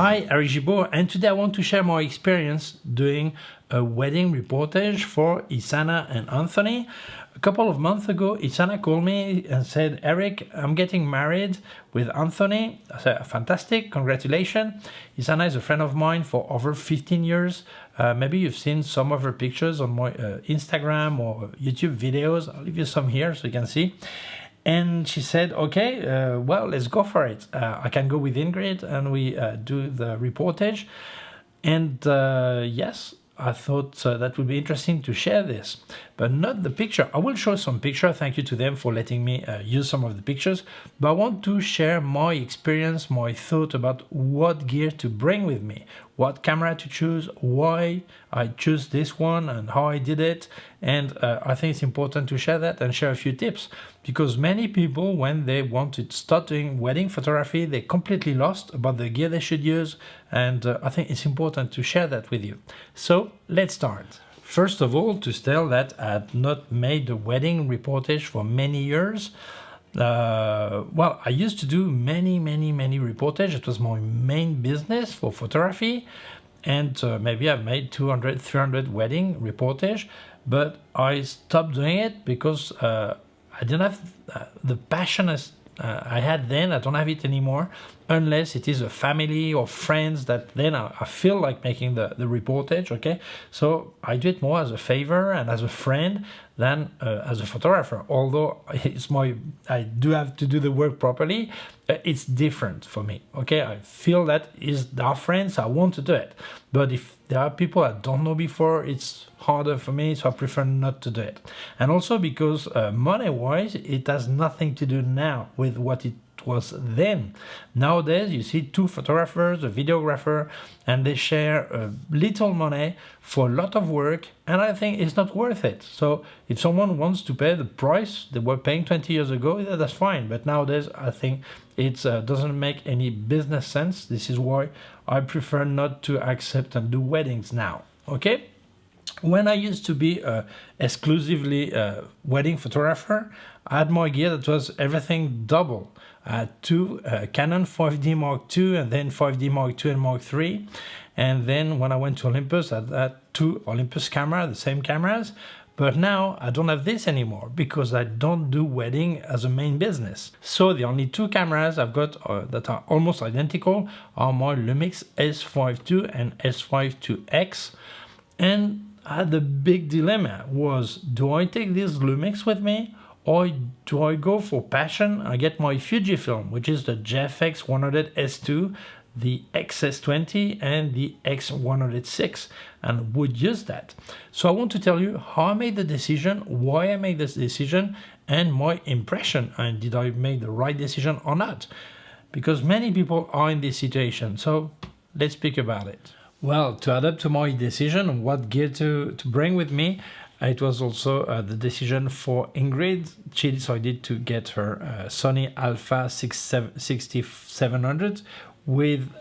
Hi, Eric Gibaud, and today I want to share my experience doing a wedding reportage for Isana and Anthony. A couple of months ago, Isana called me and said, Eric, I'm getting married with Anthony. I said, fantastic, congratulations. Isana is a friend of mine for over 15 years. Maybe you've seen some of her pictures on my Instagram or YouTube videos. I'll leave you some here so you can see. And she said, okay, well, let's go for it. I can go with Ingrid and we do the reportage. And yes, I thought that would be interesting to share this, but not the picture. I will show some picture. Thank you to them for letting me use some of the pictures. But I want to share my experience, my thought about what gear to bring with me, what camera to choose, why I choose this one and how I did it. And I think it's important to share that and share a few tips, because many people, when they want to start doing wedding photography, they're completely lost about the gear they should use. And I think it's important to share that with you. So let's start. First of all, to tell that I had not made a wedding reportage for many years. Well, I used to do many reportages. It was my main business for photography, and maybe I've made 200, 300 wedding reportage, but I stopped doing it because I didn't have the passion as I had then. I don't have it anymore, unless it is a family or friends that then I feel like making the reportage, okay? So I do it more as a favor and as a friend than as a photographer. Although I do have to do the work properly, it's different for me, okay? I feel that is our friends, I want to do it. But if there are people I don't know before, it's harder for me, so I prefer not to do it. And also because money-wise, it has nothing to do now with what it was then. Nowadays, you see two photographers, a videographer, and they share little money for a lot of work, and I think it's not worth it. So if someone wants to pay the price they were paying 20 years ago, that's fine. But nowadays, I think it doesn't make any business sense. This is why I prefer not to accept and do weddings now, okay? When I used to be exclusively a wedding photographer, I had my gear that was everything double. I had two Canon 5D Mark II and then 5D Mark II and Mark III. And then when I went to Olympus, I had two Olympus cameras, the same cameras. But now I don't have this anymore because I don't do wedding as a main business. So the only two cameras I've got that are almost identical are my Lumix S5II and S5IIX. And I had the big dilemma was, do I take this Lumix with me, or do I go for passion? I get my Fujifilm, which is the JFX 100S2, the XS20 and the X106, and would use that. So I want to tell you how I made the decision, why I made this decision, and my impression, and did I make the right decision or not? Because many people are in this situation, so let's speak about it. Well, to adapt to my decision on what gear to bring with me, it was also the decision for Ingrid. She decided to get her Sony Alpha 6700 with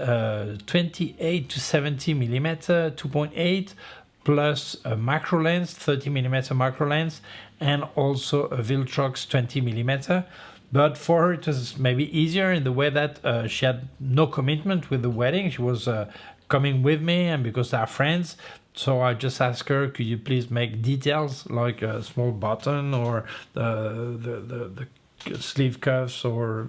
28 to 70 millimeter 2.8 plus a macro lens, 30 millimeter macro lens, and also a Viltrox 20 millimeter. But for her, it was maybe easier in the way that she had no commitment with the wedding. She was coming with me, and because they are friends, so I just asked her, could you please make details like a small button or the sleeve cuffs or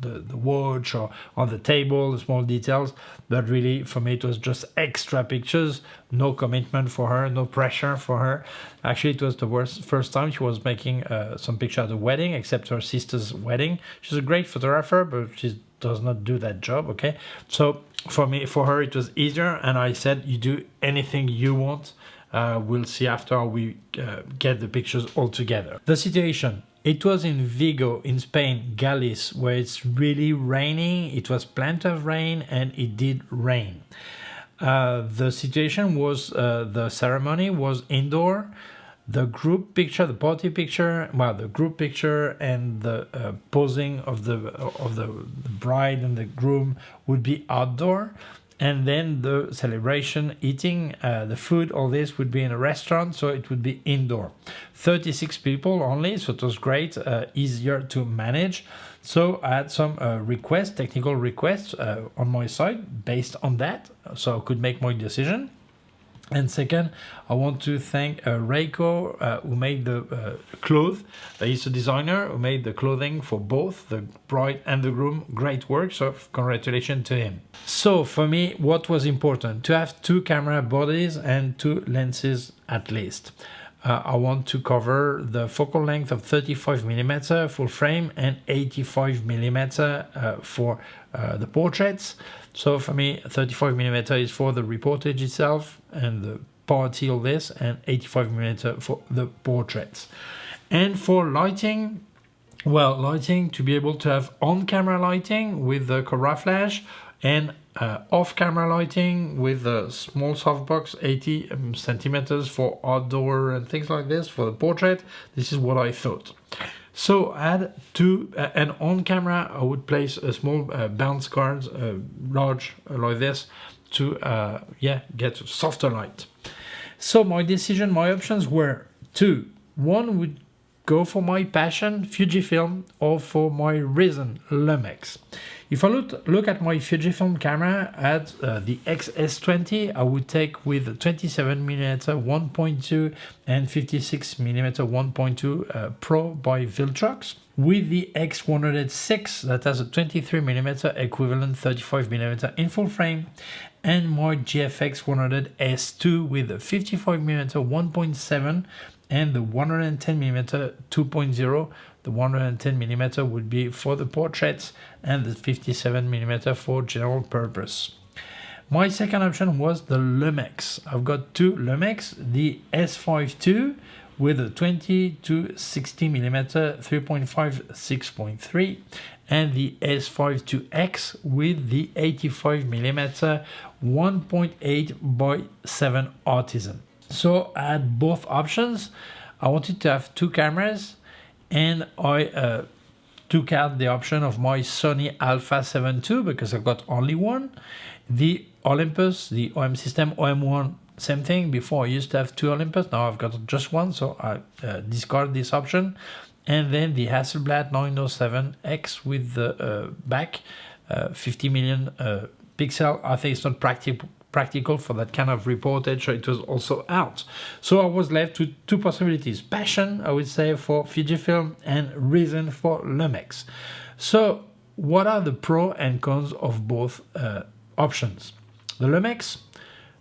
the watch or on the table, the small details. But really, for me, it was just extra pictures, no commitment for her, no pressure for her. Actually, it was the first time she was making some picture at the wedding, except her sister's wedding. She's a great photographer, but she does not do that job, okay? So for her, it was easier, and I said, you do anything you want. We'll see after we get the pictures all together. The situation. It was in Vigo, in Spain, Galice, where it's really raining. It was plenty of rain, and it did rain. The situation was, the ceremony was indoor. The group picture, the party picture, well, the group picture and the posing of the bride and the groom would be outdoor. and then the celebration, eating, the food, all this would be in a restaurant, so it would be indoor. 36 people only, so it was great, easier to manage. So I had some requests, technical requests on my side based on that, so I could make my decision. And second, I want to thank Reiko, who made the clothes. He's a designer who made the clothing for both the bride and the groom. Great work, so congratulations to him. So for me, what was important? To have 2 camera bodies and 2 lenses at least. I want to cover the focal length of 35mm full frame and 85mm for the portraits. So for me, 35mm is for the reportage itself and the party, all this, and 85mm for the portraits. And for lighting, well, lighting to be able to have on-camera lighting with the Cobra flash and off-camera lighting with a small softbox, 80 centimeters for outdoor and things like this for the portrait. This is what I thought. So I had and on camera I would place a small bounce cards, large like this, to get softer light. So my decision, my options were 2. One would go for my passion, Fujifilm, or for my reason, Lumix. If I look at my Fujifilm camera at the S20, I would take with 27mm 1.2 and 56mm 1.2 Pro by Viltrox. With the X106 that has a 23mm equivalent 35mm in full frame, and my GFX 100S2 with a 55mm 1.7 and the 110mm 2.0. The 110mm would be for the portraits and the 57mm for general purpose. My second option was the Lumix. I've got 2 Lumix, the S5II with a 20 to 60mm 3.5 6.3 and the S5IIX with the 85mm 1.8 by 7 Artisan. So I had both options. I wanted to have 2 cameras, and I took out the option of my Sony Alpha 7 II because I've got only one. The Olympus, the OM system OM1, same thing. Before I used to have 2 Olympus, now I've got just one, so I discard this option. And then the Hasselblad 907X with the back 50 million pixel. I think it's not practical for that kind of reportage, so it was also out. So I was left with 2 possibilities: passion, I would say, for Fujifilm, and reason for Lumix. So what are the pros and cons of both options? The Lumix,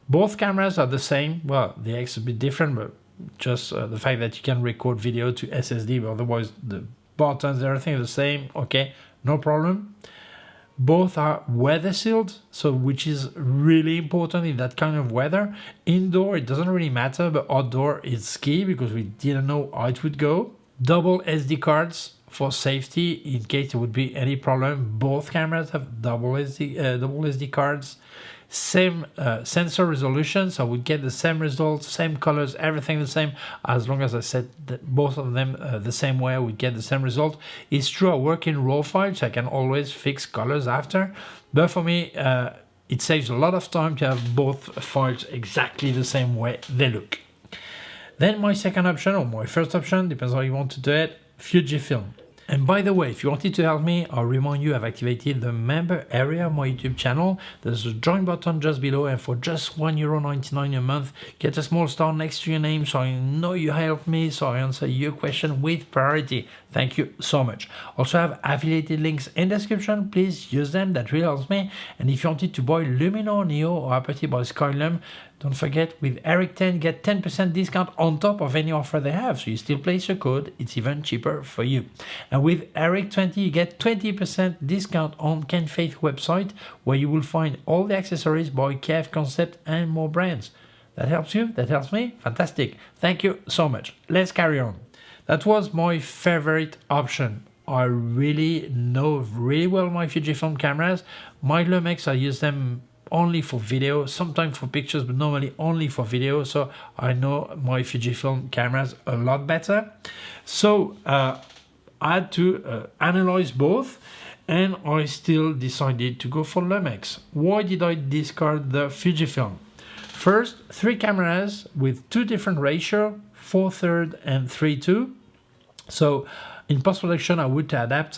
both cameras are the same. Well, the X is a bit different, but just the fact that you can record video to SSD, but otherwise the buttons, everything is the same. Okay, no problem. Both are weather sealed, so which is really important in that kind of weather. Indoor, it doesn't really matter, but outdoor is key because we didn't know how it would go. Double SD cards for safety in case there would be any problem. Both cameras have double SD cards. Same sensor resolution, so I would get the same results, same colors, everything the same, as long as I set both of them the same way, I would get the same result. It's true I work in RAW files, so I can always fix colors after, but for me it saves a lot of time to have both files exactly the same way they look. Then my second option, or my first option, depends how you want to do it, Fujifilm. And by the way, if you wanted to help me, I'll remind you I've activated the member area of my YouTube channel. There's a join button just below, and for just €1.99 a month, get a small star next to your name so I know you helped me, so I answer your question with priority. Thank you so much. Also, I have affiliated links in the description. Please use them, that really helps me. And if you wanted to buy Luminor Neo or Aperture by Skylum, don't forget, with Eric10, get 10% discount on top of any offer they have. So you still place your code, it's even cheaper for you. And with Eric20, you get 20% discount on Ken Faith website, where you will find all the accessories by KF Concept and more brands. That helps you? That helps me? Fantastic. Thank you so much. Let's carry on. That was my favorite option. I really know really well my Fujifilm cameras. My Lumix, I use them only for video, sometimes for pictures, but normally only for video, so I know my Fujifilm cameras a lot better. So I had to analyze both, and I still decided to go for Lumix. Why did I discard the Fujifilm? First, 3 cameras with 2 different ratios, 4:3 and 3:2. So in post-production, I would have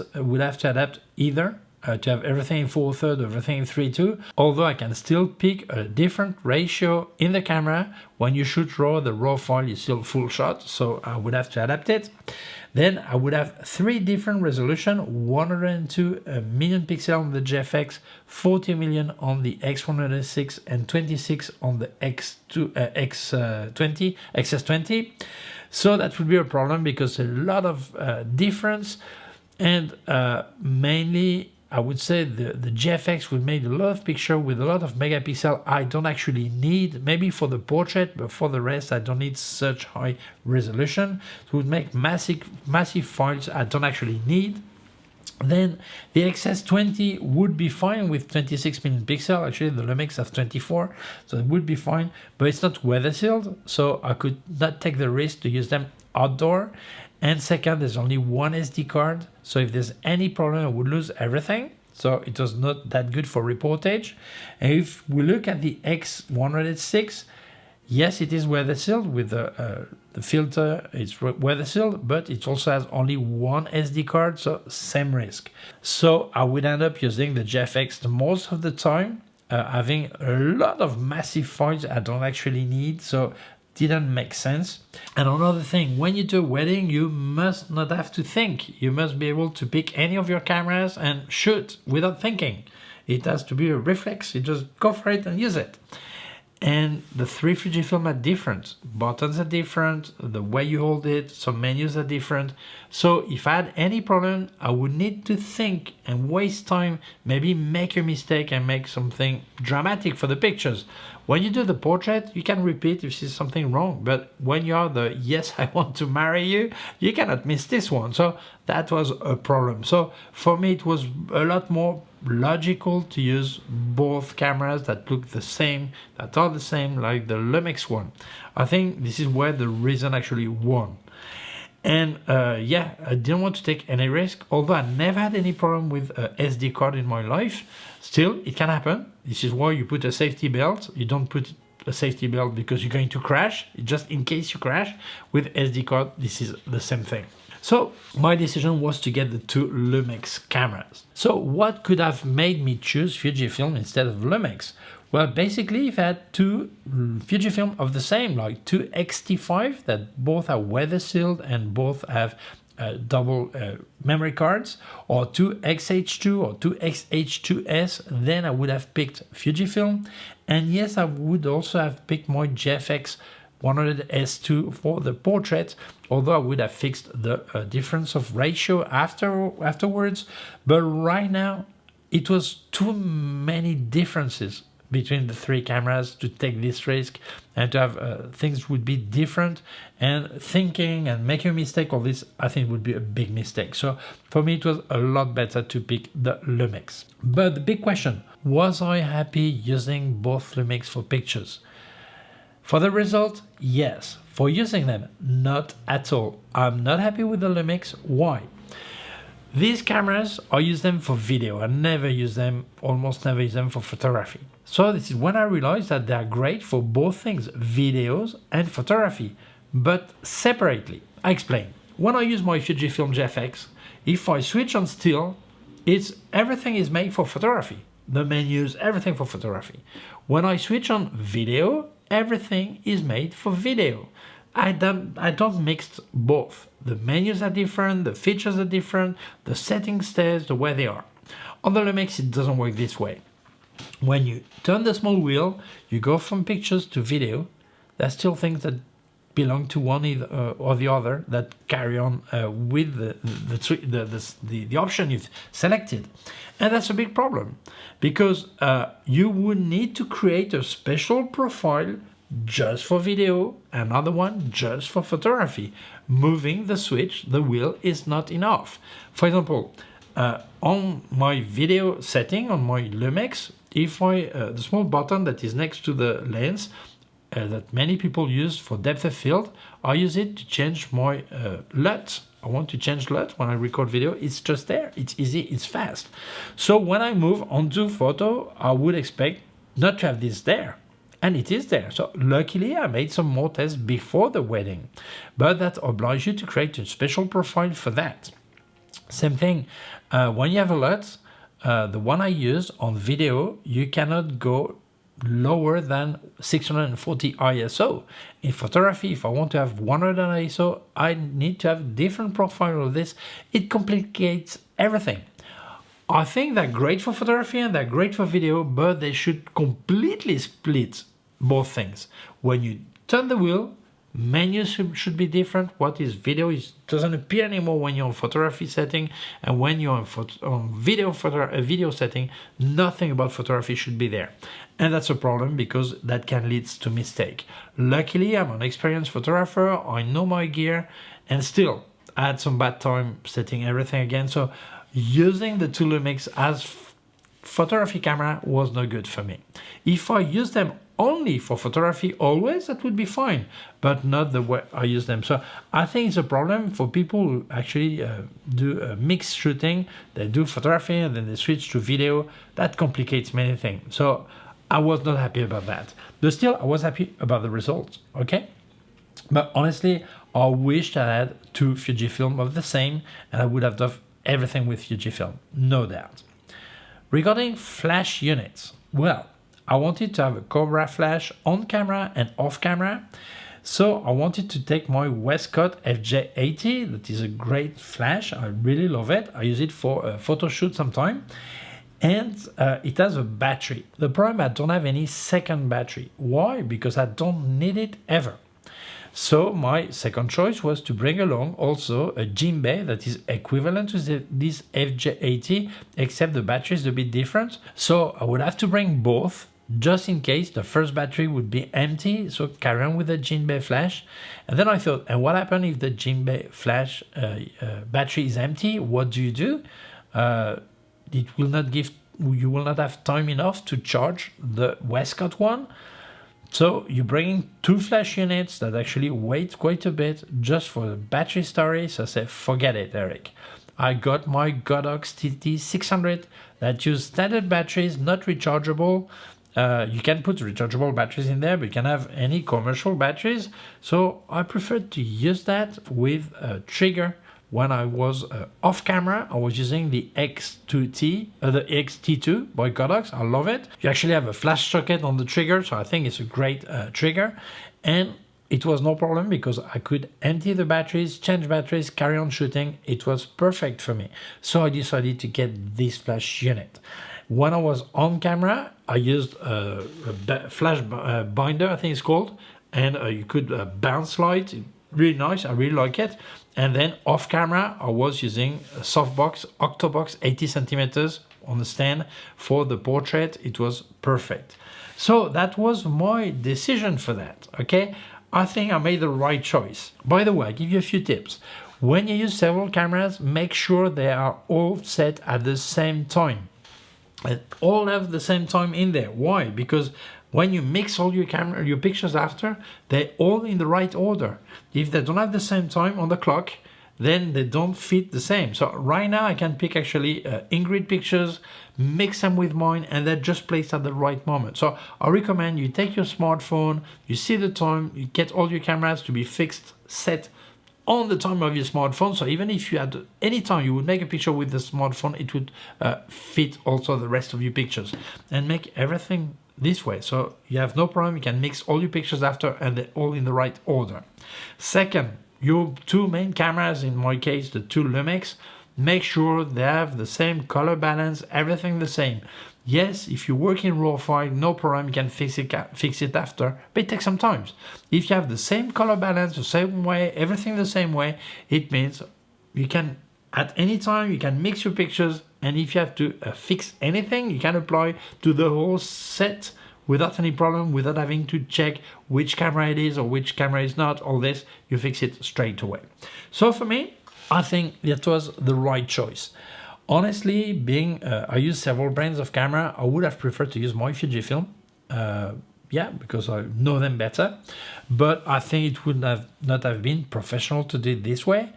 to adapt either to have everything in 4:3, everything in 3:2. Although I can still pick a different ratio in the camera. When you shoot RAW, the RAW file is still full shot, so I would have to adapt it. Then I would have 3 different resolution, 102 million pixels on the GFX, 40 million on the X106, and 26 on the XS20. So that would be a problem because a lot of difference, and mainly I would say the GFX would make a lot of picture with a lot of megapixel I don't actually need, maybe for the portrait, but for the rest I don't need such high resolution. It would make massive files I don't actually need. Then the XS20 would be fine with 26 million pixels. Actually, the Lumix has 24, so it would be fine, but it's not weather sealed, so I could not take the risk to use them outdoor. And second, there's only one SD card, so if there's any problem, I would lose everything. So it was not that good for reportage. And if we look at the X106, yes, it is weather sealed with the filter. It's weather sealed, but it also has only one SD card, so same risk. So I would end up using the GFX most of the time, having a lot of massive files I don't actually need. So didn't make sense. And another thing, when you do a wedding, you must not have to think. You must be able to pick any of your cameras and shoot without thinking. It has to be a reflex. You just go for it and use it. And the 3 Fujifilm are different. Buttons are different, the way you hold it, some menus are different. So if I had any problem, I would need to think and waste time, maybe make a mistake and make something dramatic for the pictures. When you do the portrait, you can repeat if you see something wrong, but when you are the yes, I want to marry you, you cannot miss this one. So that was a problem. So for me, it was a lot more logical to use both cameras that look the same, that are the same, like the Lumix one. I think this is where the reason actually won. And yeah, I didn't want to take any risk, although I never had any problem with a SD card in my life. Still, it can happen. This is why you put a safety belt. You don't put a safety belt because you're going to crash, just in case you crash. With SD card, this is the same thing. So my decision was to get the 2 Lumix cameras. So what could have made me choose Fujifilm instead of Lumix? Well, basically, if I had 2 Fujifilm of the same, like 2 X-T5 that both are weather sealed and both have double memory cards, or 2 XH2 or 2 XH2S, then I would have picked Fujifilm. And yes, I would also have picked my GFX 100S2 for the portrait, although I would have fixed the difference of ratio afterwards. But right now, it was too many differences between the 3 cameras to take this risk and to have things would be different, and thinking and making a mistake, all this I think would be a big mistake. So for me, it was a lot better to pick the Lumix. But the big question, was I happy using both Lumix for pictures? For the result, yes. For using them, not at all. I'm not happy with the Lumix. Why? These cameras, I use them for video. I never use them, almost never use them for photography. So this is when I realized that they are great for both things, videos and photography, but separately. I explain. When I use my Fujifilm GFX, if I switch on still, everything is made for photography. The menus, everything for photography. When I switch on video, everything is made for video. I don't mix both. The menus are different, the features are different, the settings stays the way they are. On the Lumix, it doesn't work this way. When you turn the small wheel, you go from pictures to video. There's still things that belong to one or the other that carry on with the option you've selected. And that's a big problem, because you would need to create a special profile just for video, another one just for photography. Moving the switch, the wheel, is not enough. For example, on my video setting on my Lumix, if the small button that is next to the lens, that many people use for depth of field. I use it to change my LUT. I want to change LUT when I record video. It's just there. It's easy. It's fast. So when I move onto photo, I would expect not to have this there. And it is there. So luckily, I made some more tests before the wedding. But that obliges you to create a special profile for that. Same thing, when you have a LUT, the one I use on video, you cannot go lower than 640 ISO. In photography, if I want to have 100 ISO, I need to have different profile of this. It complicates everything. I think they're great for photography and they're great for video, but they should completely split both things. When you turn the wheel, menus should be different. What is video doesn't appear anymore when you're on photography setting, and when you're on video setting, nothing about photography should be there. And that's a problem because that can lead to mistake. Luckily, I'm an experienced photographer. I know my gear, and still I had some bad time setting everything again. So using the two Lumix as photography camera was not good for me. If I use them only for photography always, that would be fine, but not the way I use them. So I think it's a problem for people who actually do mixed shooting. They do photography and then they switch to video. That complicates many things. So I was not happy about that. But still, I was happy about the results, okay? But honestly, I wished I had two Fujifilm of the same, and I would have done everything with Fujifilm, no doubt. Regarding flash units, well, I wanted to have a Cobra flash on camera and off camera. So I wanted to take my Westcott FJ80. That is a great flash. I really love it. I use it for a photo shoot sometime. And it has a battery. The problem, I don't have any second battery. Why? Because I don't need it ever. So my second choice was to bring along also a Gibaud that is equivalent to this FJ80, except the battery is a bit different. So I would have to bring both, just in case the first battery would be empty, so carry on with the Gibaud flash. And then I thought, and what happens if the Gibaud flash battery is empty? What do? It will not give, you will not have time enough to charge the Westcott one. So you bring two flash units that actually weight quite a bit just for the battery storage. So I said, forget it, Eric. I got my Godox TT600 that use standard batteries, not rechargeable. You can put rechargeable batteries in there, but you can have any commercial batteries. So I preferred to use that with a trigger. When I was off camera, I was using the X2T, the XT2 by Godox. I love it. You actually have a flash socket on the trigger, so I think it's a great trigger. And it was no problem because I could empty the batteries, change batteries, carry on shooting. It was perfect for me. So I decided to get this flash unit. When I was on camera, I used a flash binder, I think it's called, and you could bounce light. Really nice, I really like it. And then off camera, I was using a softbox, Octobox 80 centimeters on the stand for the portrait. It was perfect. So that was my decision for that, okay? I think I made the right choice. By the way, I give you a few tips. When you use several cameras, make sure they are all set at the same time. And all have the same time in there. Why? Because when you mix all your pictures after, they're all in the right order. If they don't have the same time on the clock, then they don't fit the same. So right now I can pick actually Ingrid pictures, mix them with mine, and they're just placed at the right moment. So I recommend you take your smartphone, you see the time, you get all your cameras to be fixed, set on the time of your smartphone. So even if you had any time you would make a picture with the smartphone, it would fit also the rest of your pictures, and make everything this way. So you have no problem, you can mix all your pictures after and they're all in the right order. Second, your two main cameras, in my case the two Lumix, make sure they have the same color balance, everything the same. Yes, if you work in RAW file, no problem, you can fix it after, but it takes some time. If you have the same color balance, the same way, everything the same way, it means you can, at any time, you can mix your pictures, and if you have to fix anything, you can apply to the whole set without any problem, without having to check which camera it is or which camera is not. All this, you fix it straight away. So for me, I think that was the right choice. Honestly, I use several brands of camera, I would have preferred to use my Fujifilm, yeah, because I know them better. But I think it would not have been professional to do it this way,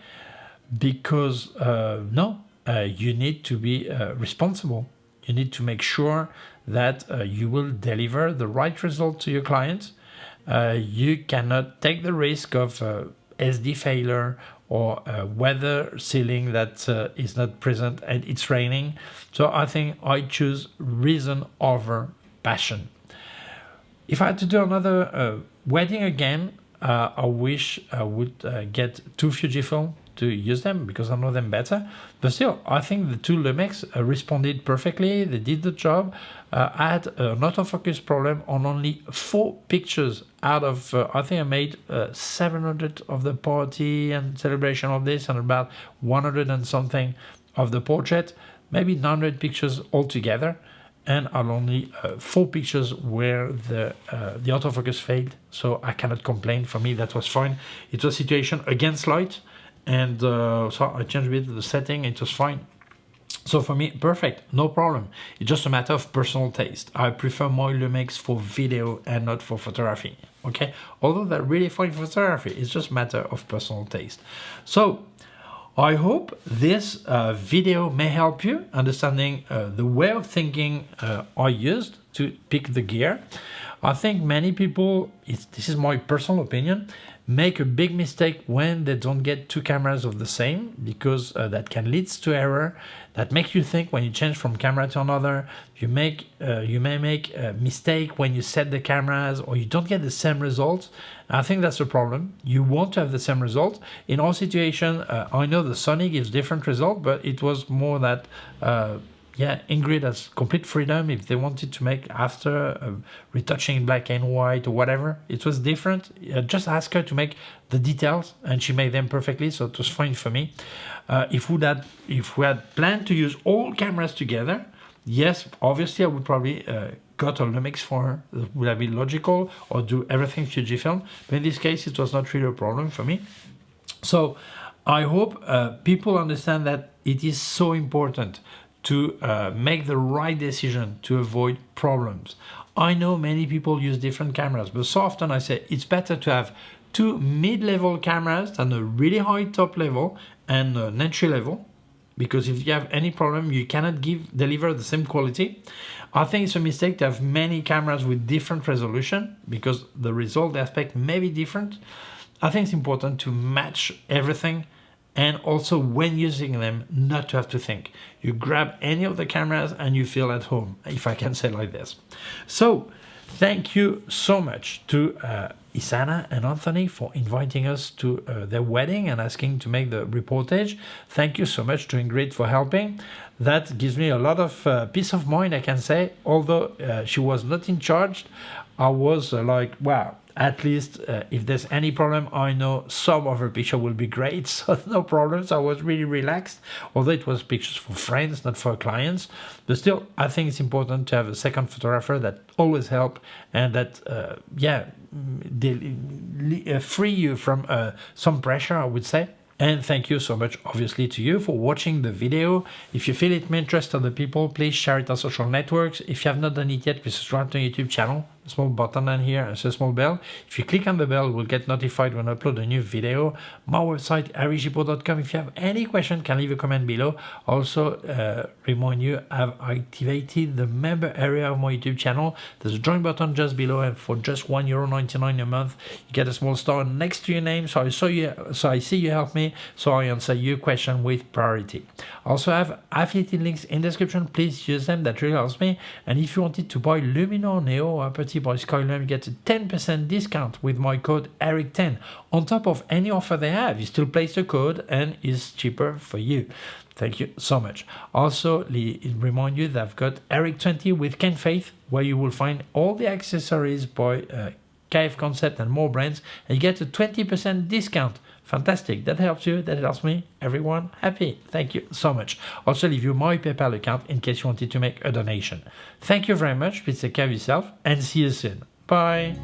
because you need to be responsible. You need to make sure that you will deliver the right result to your client. You cannot take the risk of SD failure or weather sealing that is not present and it's raining. So I think I choose reason over passion. If I had to do another wedding again, I wish I would get two Fujifilm to use them because I know them better. But still, I think the two Lumix responded perfectly. They did the job. I had an autofocus problem on only 4 pictures out of, I think I made 700 of the party and celebration of this and about 100 and something of the portrait, maybe 900 pictures altogether. And only 4 pictures where the autofocus failed, so I cannot complain. For me, that was fine. It was situation against light, and so I changed a bit the setting. It was fine. So for me, perfect, no problem. It's just a matter of personal taste. I prefer my Lumix for video and not for photography. Okay, although they're really fine for photography, it's just a matter of personal taste. So I hope this video may help you understanding the way of thinking I used to pick the gear. I think many people, this is my personal opinion, make a big mistake when they don't get 2 cameras of the same, because that can lead to error. That makes you think when you change from camera to another. You may make a mistake when you set the cameras, or you don't get the same results. I think that's a problem. You want to have the same result. In our situation, I know the Sony gives different result, but it was more that Ingrid has complete freedom if they wanted to make after retouching in black and white or whatever. It was different. Just ask her to make the details, and she made them perfectly, so it was fine for me. If we had planned to use all cameras together, yes, obviously I would probably got a Lumix for her. That would have been logical, or do everything Fujifilm. But in this case, it was not really a problem for me. So I hope people understand that it is so important to make the right decision to avoid problems. I know many people use different cameras, but so often I say it's better to have 2 mid-level cameras than a really high top level and an entry level, because if you have any problem, you cannot deliver the same quality. I think it's a mistake to have many cameras with different resolution, because the result aspect may be different. I think it's important to match everything, and also when using them, not to have to think. You grab any of the cameras and you feel at home, if I can say like this. So thank you so much to Isana and Anthony for inviting us to their wedding and asking to make the reportage. Thank you so much to Ingrid for helping. That gives me a lot of peace of mind, I can say. Although she was not in charge, I was like, wow, at least if there's any problem, I know some of her picture will be great, so no problems. I was really relaxed, although it was pictures for friends, not for clients. But still, I think it's important to have a second photographer that always help, and that free you from some pressure, I would say. And thank you so much, obviously, to you for watching the video. If you feel it may interest other people, please share it on social networks. If you have not done it yet, please subscribe to my YouTube channel. A small button down here and a small bell. If you click on the bell, you will get notified when I upload a new video. My website, ericgibaud.com. If you have any question, can leave a comment below. Also, remind you, I've activated the member area of my YouTube channel. There's a join button just below, and for just €1.99 a month, you get a small star next to your name. So I see you help me, so I answer your question with priority. Also, I have affiliated links in the description. Please use them. That really helps me. And if you wanted to buy Luminar Neo or Aperture by Skylum, you get a 10% discount with my code ERIC10. On top of any offer they have, you still place the code and it's cheaper for you. Thank you so much. Also, remind you that I've got ERIC20 with Ken Faith, where you will find all the accessories by KF Concept and more brands, and you get a 20% discount. Fantastic. That helps you, that helps me, everyone happy. Thank you so much. Also, leave you my PayPal account in case you wanted to make a donation. Thank you very much. Please take care of yourself and see you soon. Bye.